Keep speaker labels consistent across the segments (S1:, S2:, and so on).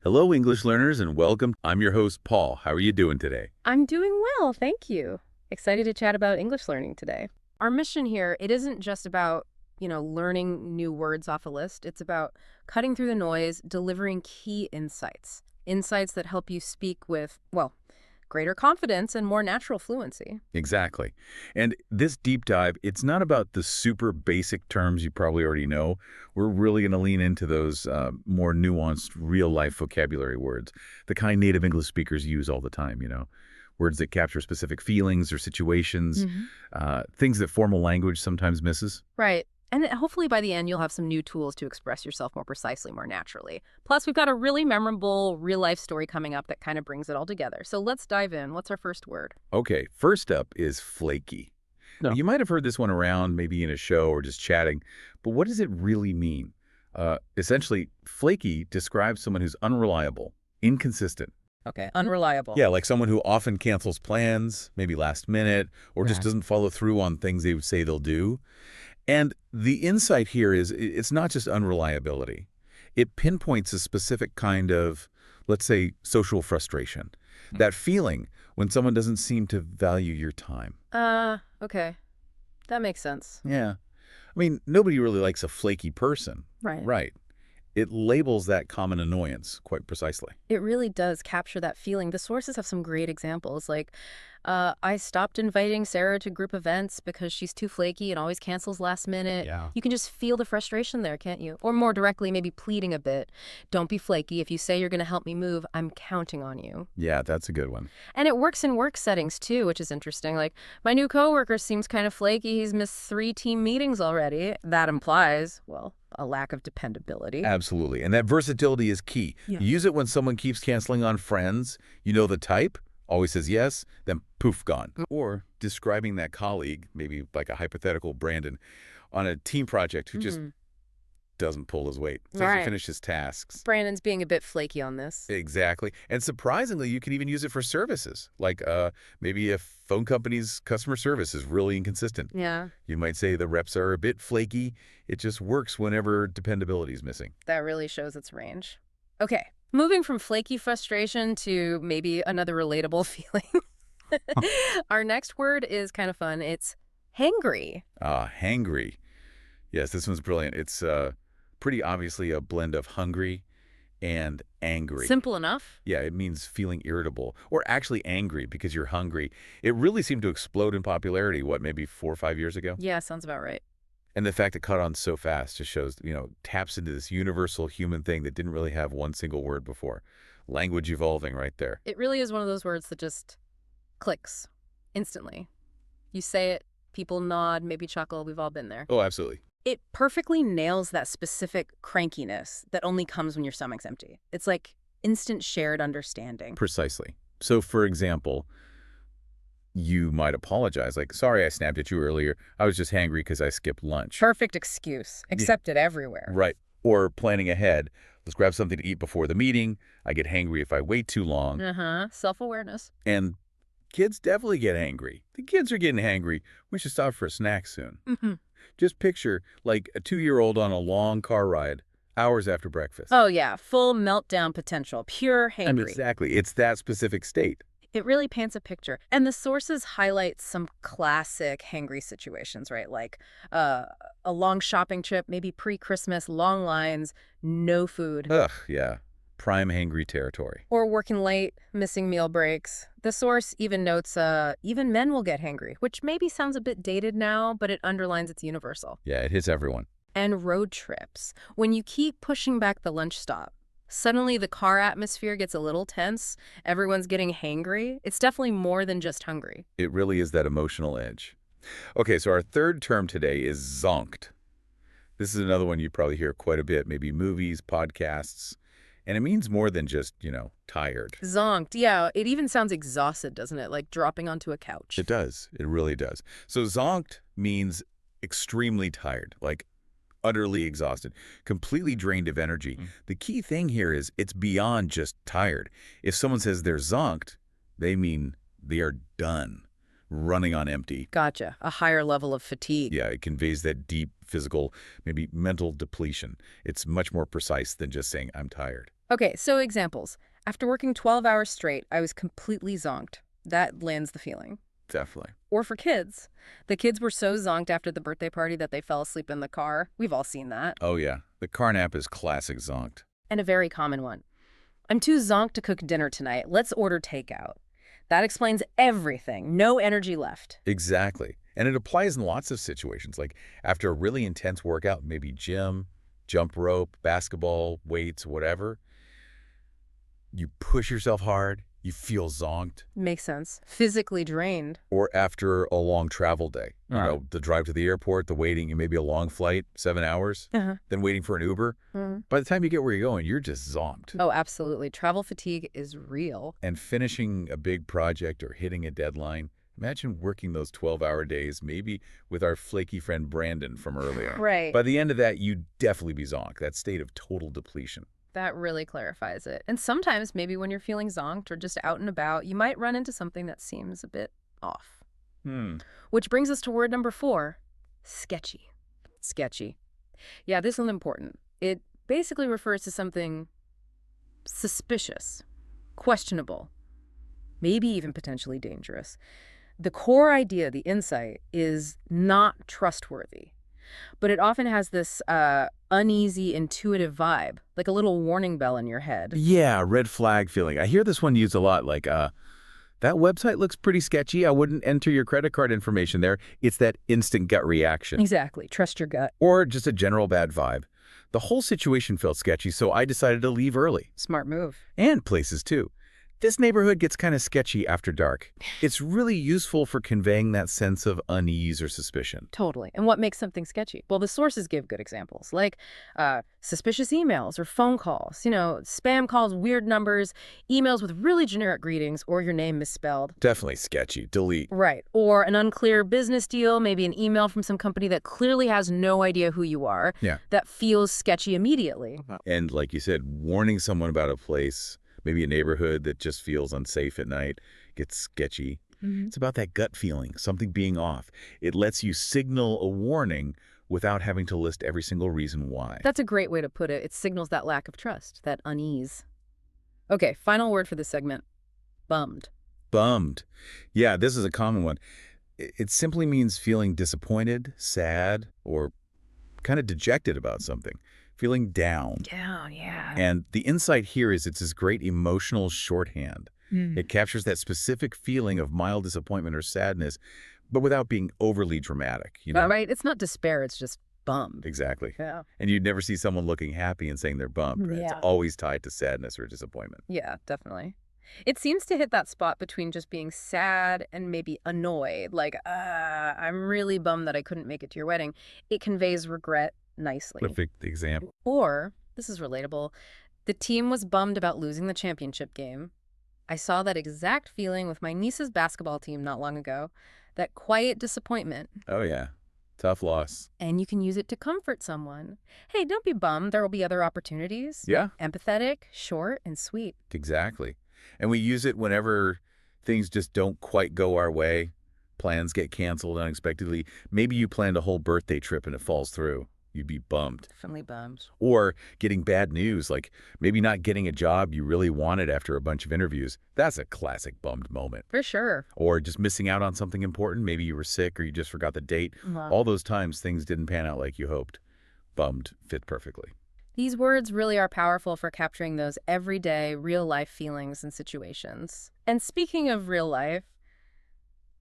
S1: Hello, English learners, and welcome. I'm your host, Paul. How are you doing today?
S2: I'm doing well, thank you. Excited to chat about English learning today. Our mission here, it isn't just about, learning new words off a list. It's about cutting through the noise, delivering key insights. Insights that help you speak with, well, greater confidence and more natural fluency.
S1: Exactly. And this deep dive, it's not about the super basic terms you probably already know. We're really going to lean into those more nuanced, real-life vocabulary words, the kind native English speakers use all the time, words that capture specific feelings or situations,
S2: Hmm.
S1: things that formal language sometimes misses.
S2: Right. And hopefully by the end, you'll have some new tools to express yourself more precisely, more naturally. Plus, we've got a really memorable real-life story coming up that kind of brings it all together. So let's dive in. What's our first word?
S1: Okay, first up is flaky.
S2: No.
S1: You might have heard this one around, maybe in a show or just chatting, but what does it really mean? Essentially, flaky describes someone who's unreliable, inconsistent.
S2: Okay, unreliable.
S1: Yeah, like someone who often cancels plans, maybe last minute, or just
S2: Right.
S1: doesn't follow through on things they would say they'll do. And the insight here is it's not just unreliability. It pinpoints a specific kind of, let's say, social frustration. That feeling when someone doesn't seem to value your time.
S2: Okay. That makes sense.
S1: Yeah. I mean, nobody really likes a flaky person.
S2: Right.
S1: Right. It labels that common annoyance quite precisely.
S2: It really does capture that feeling. The sources have some great examples, like, I stopped inviting Sarah to group events because she's too flaky and always cancels last minute.
S1: Yeah.
S2: You can just feel the frustration there, can't you? Or more directly, maybe pleading a bit. Don't be flaky. If you say you're going to help me move, I'm counting on you.
S1: Yeah, that's a good one.
S2: And it works in work settings too, which is interesting. Like, my new coworker seems kind of flaky. He's missed 3 team meetings already. That implies, well, a lack of dependability.
S1: Absolutely. And that versatility is key.
S2: Yeah.
S1: Use it when someone keeps canceling on friends. You know the type, always says yes, then poof, gone. Or describing that colleague, maybe like a hypothetical Brandon, on a team project who just doesn't pull his weight, doesn't
S2: Right.
S1: finish his tasks.
S2: Brandon's being a bit flaky on this.
S1: Exactly. And surprisingly, you can even use it for services. Like maybe if phone company's customer service is really inconsistent.
S2: Yeah,
S1: You might say the reps are a bit flaky. It just works whenever dependability is missing.
S2: that really shows its range. Okay, moving from flaky frustration to maybe another relatable feeling. Our next word is kind of fun. It's hangry.
S1: Hangry. Yes, this one's brilliant. It's pretty obviously a blend of hungry and angry.
S2: Simple enough.
S1: Yeah, it means feeling irritable or actually angry because you're hungry. It really seemed to explode in popularity, what, maybe 4 or 5 years ago?
S2: Yeah, sounds about right.
S1: And the fact it caught on so fast just shows, taps into this universal human thing that didn't really have one single word before. Language evolving right there.
S2: It really is one of those words that just clicks instantly. You say it, people nod, maybe chuckle. We've all been there.
S1: Oh, absolutely.
S2: It perfectly nails that specific crankiness that only comes when your stomach's empty. It's like instant shared understanding.
S1: Precisely. So, for example, you might apologize, like, sorry I snapped at you earlier. I was just hangry because I skipped lunch.
S2: Perfect excuse, accepted everywhere.
S1: Right. Or planning ahead. Let's grab something to eat before the meeting. I get hangry if I wait too long.
S2: Uh-huh. Self-awareness.
S1: And kids definitely get angry. The kids are getting hangry. We should stop for a snack soon.
S2: Mm-hmm.
S1: Just picture, like, a 2-year-old on a long car ride, hours after breakfast.
S2: Oh, yeah. Full meltdown potential. Pure
S1: I mean,
S2: hangry.
S1: exactly. It's that specific state.
S2: It really paints a picture. And the sources highlight some classic hangry situations, right? Like a long shopping trip, maybe pre-Christmas, long lines, no food.
S1: Ugh, yeah. Prime hangry territory.
S2: Or working late, missing meal breaks. The source even notes even men will get hangry, which maybe sounds a bit dated now, but it underlines it's universal.
S1: Yeah, it hits everyone.
S2: And road trips. When you keep pushing back the lunch stop, suddenly the car atmosphere gets a little tense. Everyone's getting hangry. It's definitely more than just hungry.
S1: It really is that emotional edge. Okay, so our third term today is zonked. This is another one you probably hear quite a bit, maybe movies, podcasts. And it means more than just, tired.
S2: Zonked. Yeah, it even sounds exhausted, doesn't it? Like dropping onto a couch.
S1: It does. It really does. So zonked means extremely tired, like utterly exhausted, completely drained of energy. The key thing here is it's beyond just tired. If someone says they're zonked, they mean they are done, running on empty.
S2: Gotcha. A higher level of fatigue.
S1: Yeah, it conveys that deep physical, maybe mental depletion. It's much more precise than just saying, I'm tired.
S2: Okay, so examples. After working 12 hours straight, I was completely zonked. That lands the feeling.
S1: Definitely.
S2: Or for kids. The kids were so zonked after the birthday party that they fell asleep in the car. We've all seen that.
S1: Oh, yeah. The car nap is classic zonked.
S2: And a very common one. I'm too zonked to cook dinner tonight. Let's order takeout. That explains everything. No energy left.
S1: Exactly. And it applies in lots of situations, like after a really intense workout, maybe gym, jump rope, basketball, weights, whatever. You push yourself hard, you feel zonked.
S2: Makes sense. Physically drained.
S1: Or after a long travel day,
S2: Right.
S1: the drive to the airport, the waiting, maybe a long flight, 7 hours,
S2: Uh-huh.
S1: then waiting for an Uber. By the time you get where you're going, you're just zonked.
S2: Oh, absolutely. Travel fatigue is real.
S1: And finishing a big project or hitting a deadline, imagine working those 12-hour days, maybe with our flaky friend Brandon from earlier.
S2: Right.
S1: By the end of that, you'd definitely be zonked, that state of total depletion.
S2: That really clarifies it. And sometimes, maybe when you're feeling zonked or just out and about, you might run into something that seems a bit off. Which brings us to word number 4, sketchy. Sketchy. Yeah, this one's important. It basically refers to something suspicious, questionable, maybe even potentially dangerous. The core idea, the insight, is not trustworthy. But it often has this uneasy, intuitive vibe, like a little warning bell in your head.
S1: Yeah, red flag feeling. I hear this one used a lot, like, that website looks pretty sketchy. I wouldn't enter your credit card information there. It's that instant gut reaction.
S2: Exactly. Trust your gut.
S1: Or just a general bad vibe. The whole situation felt sketchy, so I decided to leave early.
S2: Smart move.
S1: And places, too. This neighborhood gets kind of sketchy after dark. It's really useful for conveying that sense of unease or suspicion.
S2: Totally. And what makes something sketchy? Well, the sources give good examples, like suspicious emails or phone calls, spam calls, weird numbers, emails with really generic greetings, or your name misspelled.
S1: Definitely sketchy. Delete.
S2: Right. Or an unclear business deal, maybe an email from some company that clearly has no idea who you are.
S1: Yeah.
S2: That feels sketchy immediately.
S1: And like you said, warning someone about a place, maybe a neighborhood that just feels unsafe at night, gets sketchy. It's about that gut feeling, something being off. It lets you signal a warning without having to list every single reason why.
S2: That's a great way to put it. It signals that lack of trust, that unease. Okay, final word for this segment. Bummed.
S1: Bummed. Yeah, this is a common one. It simply means feeling disappointed, sad, or kind of dejected about something. Feeling down.
S2: Yeah.
S1: And the insight here is it's this great emotional shorthand. It captures that specific feeling of mild disappointment or sadness, but without being overly dramatic,
S2: Right? It's not despair, it's just bummed.
S1: Exactly.
S2: Yeah.
S1: And you'd never see someone looking happy and saying they're bummed. Right? It's
S2: Yeah.
S1: always tied to sadness or disappointment.
S2: Yeah, definitely. It seems to hit that spot between just being sad and maybe annoyed, like, I'm really bummed that I couldn't make it to your wedding. It conveys regret nicely.
S1: Perfect example.
S2: Or, this is relatable, the team was bummed about losing the championship game. I saw that exact feeling with my niece's basketball team not long ago, that quiet disappointment.
S1: Oh, yeah. Tough loss.
S2: And you can use it to comfort someone. Hey, don't be bummed. There will be other opportunities.
S1: Yeah.
S2: Empathetic, short, and sweet.
S1: Exactly. And we use it whenever things just don't quite go our way. Plans get canceled unexpectedly. Maybe you planned a whole birthday trip and it falls through. You'd be bummed.
S2: Definitely bummed.
S1: Or getting bad news, like maybe not getting a job you really wanted after a bunch of interviews. That's a classic bummed moment.
S2: For sure.
S1: Or just missing out on something important. Maybe you were sick or you just forgot the date. All those times things didn't pan out like you hoped. Bummed fit perfectly.
S2: These words really are powerful for capturing those everyday, real-life feelings and situations. And speaking of real life,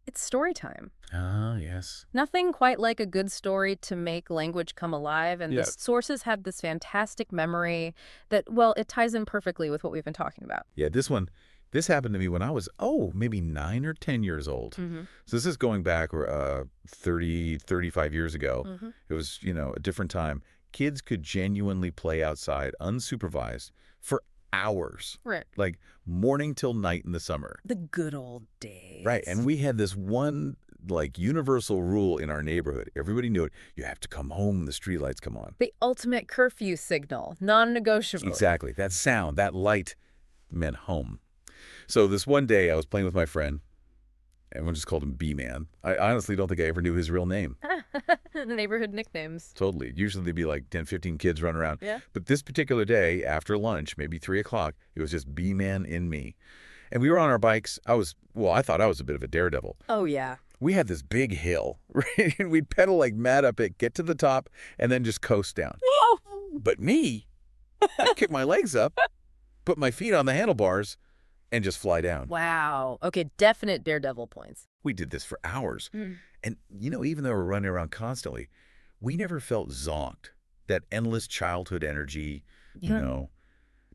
S2: it's story time.
S1: Ah, yes.
S2: Nothing quite like a good story to make language come alive, and
S1: Yeah.
S2: the sources have this fantastic memory that, well, it ties in perfectly with what we've been talking about.
S1: Yeah, this happened to me when I was, maybe 9 or 10 years old. So this is going back 30, 35 years ago. It was, a different time. Kids could genuinely play outside unsupervised for hours.
S2: Right.
S1: Like morning till night in the summer.
S2: The good old days.
S1: Right. And we had this one universal rule in our neighborhood. Everybody knew it. You have to come home when the streetlights come on.
S2: The ultimate curfew signal, non-negotiable.
S1: Exactly. That sound, that light meant home. So this one day I was playing with my friend. Everyone just called him B-Man. I honestly don't think I ever knew his real name.
S2: Neighborhood nicknames.
S1: Totally. Usually there'd be like 10, 15 kids running around.
S2: Yeah.
S1: But this particular day, after lunch, maybe 3 o'clock, it was just B-Man in me. And we were on our bikes. I thought I was a bit of a daredevil.
S2: Oh, yeah.
S1: We had this big hill, right? And we'd pedal like mad up it, get to the top, and then just coast down. But me, I'd kick my legs up, put my feet on the handlebars, and just fly down.
S2: Wow. Okay, definite daredevil points.
S1: We did this for hours.
S2: Mm.
S1: And, even though we're running around constantly, we never felt zonked. That endless childhood energy,
S2: Yeah.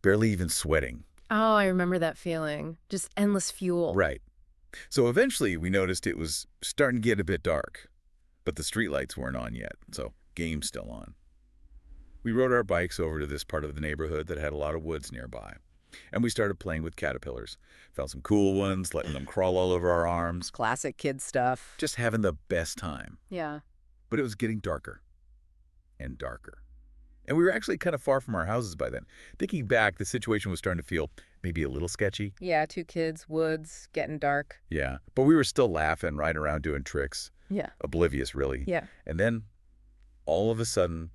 S1: Barely even sweating.
S2: Oh, I remember that feeling. Just endless fuel.
S1: Right. So eventually we noticed it was starting to get a bit dark, but the streetlights weren't on yet, so game's still on. We rode our bikes over to this part of the neighborhood that had a lot of woods nearby, and we started playing with caterpillars. Found some cool ones, letting them crawl all over our arms,
S2: Classic kid stuff.
S1: just having the best time.
S2: Yeah.
S1: But it was getting darker and darker. And we were actually kind of far from our houses by then. Thinking back, the situation was starting to feel maybe a little sketchy.
S2: Yeah, 2 kids, woods, getting dark.
S1: Yeah. But we were still laughing, riding around doing tricks.
S2: Yeah.
S1: Oblivious, really.
S2: Yeah.
S1: And then, all of a sudden,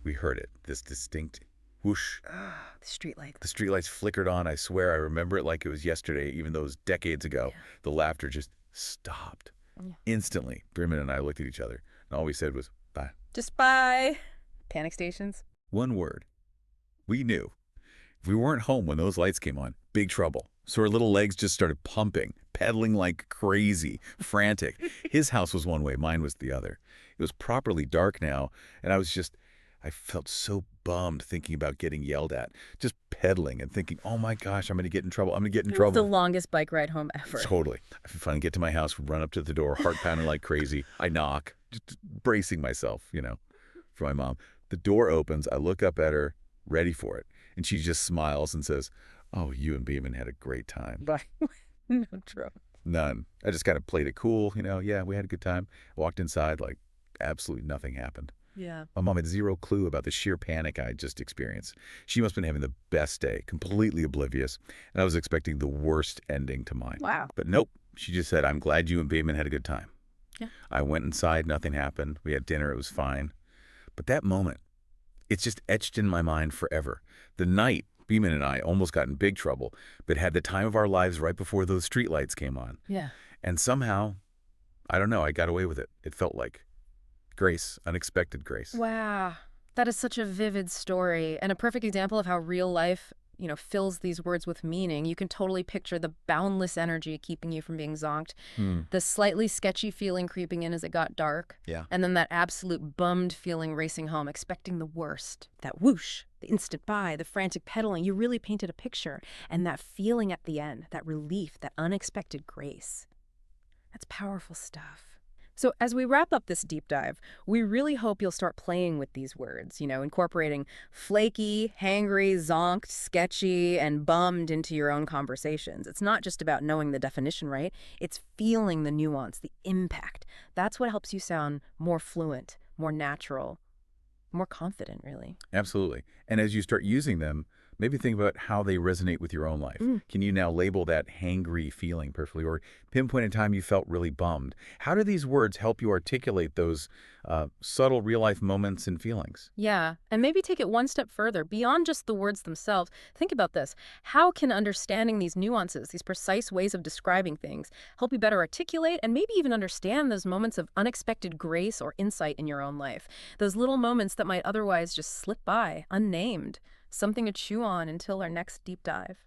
S1: we heard it. This distinct whoosh.
S2: The streetlights.
S1: The streetlights flickered on. I swear I remember it like it was yesterday, even though it was decades ago.
S2: Yeah.
S1: The laughter just stopped.
S2: Yeah.
S1: Instantly, Bremen and I looked at each other, and all we said was, bye.
S2: Just bye. Panic stations.
S1: One word. We knew. If we weren't home when those lights came on, big trouble. So our little legs just started pumping, pedaling like crazy, frantic. His house was one way, mine was the other. It was properly dark now, and I felt so bummed thinking about getting yelled at. Just pedaling and thinking, oh my gosh, I'm going to get in trouble. I'm going to get in
S2: It was the
S1: trouble.
S2: longest bike ride home ever.
S1: Totally. I finally get to my house, run up to the door, heart pounding like crazy. I knock, just bracing myself, for my mom. The door opens. I look up at her, ready for it. And she just smiles and says, oh, you and Beeman had a great time.
S2: Bye. No trouble.
S1: None. I just kind of played it cool. Yeah, we had a good time. Walked inside like absolutely nothing happened.
S2: Yeah.
S1: My mom had zero clue about the sheer panic I had just experienced. She must have been having the best day, completely oblivious. And I was expecting the worst ending to mine.
S2: Wow.
S1: But nope. She just said, I'm glad you and Beeman had a good time.
S2: Yeah.
S1: I went inside. Nothing happened. We had dinner. It was fine. But that moment, it's just etched in my mind forever. The night Beeman and I almost got in big trouble, but had the time of our lives right before those streetlights came on.
S2: Yeah.
S1: And somehow, I don't know, I got away with it. It felt like grace, unexpected grace.
S2: Wow. That is such a vivid story and a perfect example of how real life, fills these words with meaning. You can totally picture the boundless energy keeping you from being zonked, the slightly sketchy feeling creeping in as it got dark,
S1: Yeah.
S2: and then that absolute bummed feeling racing home, expecting the worst. That whoosh, the instant bye, the frantic pedaling. You really painted a picture. And that feeling at the end, that relief, that unexpected grace. That's powerful stuff. So as we wrap up this deep dive, we really hope you'll start playing with these words, incorporating flaky, hangry, zonked, sketchy, and bummed into your own conversations. It's not just about knowing the definition right, it's feeling the nuance, the impact. That's what helps you sound more fluent, more natural, more confident, really.
S1: Absolutely. And as you start using them, maybe think about how they resonate with your own life. Can you now label that hangry feeling perfectly, or pinpoint a time you felt really bummed? How do these words help you articulate those subtle real-life moments and feelings?
S2: Yeah, and maybe take it one step further, beyond just the words themselves. Think about this. How can understanding these nuances, these precise ways of describing things, help you better articulate and maybe even understand those moments of unexpected grace or insight in your own life? Those little moments that might otherwise just slip by, unnamed. Something to chew on until our next deep dive.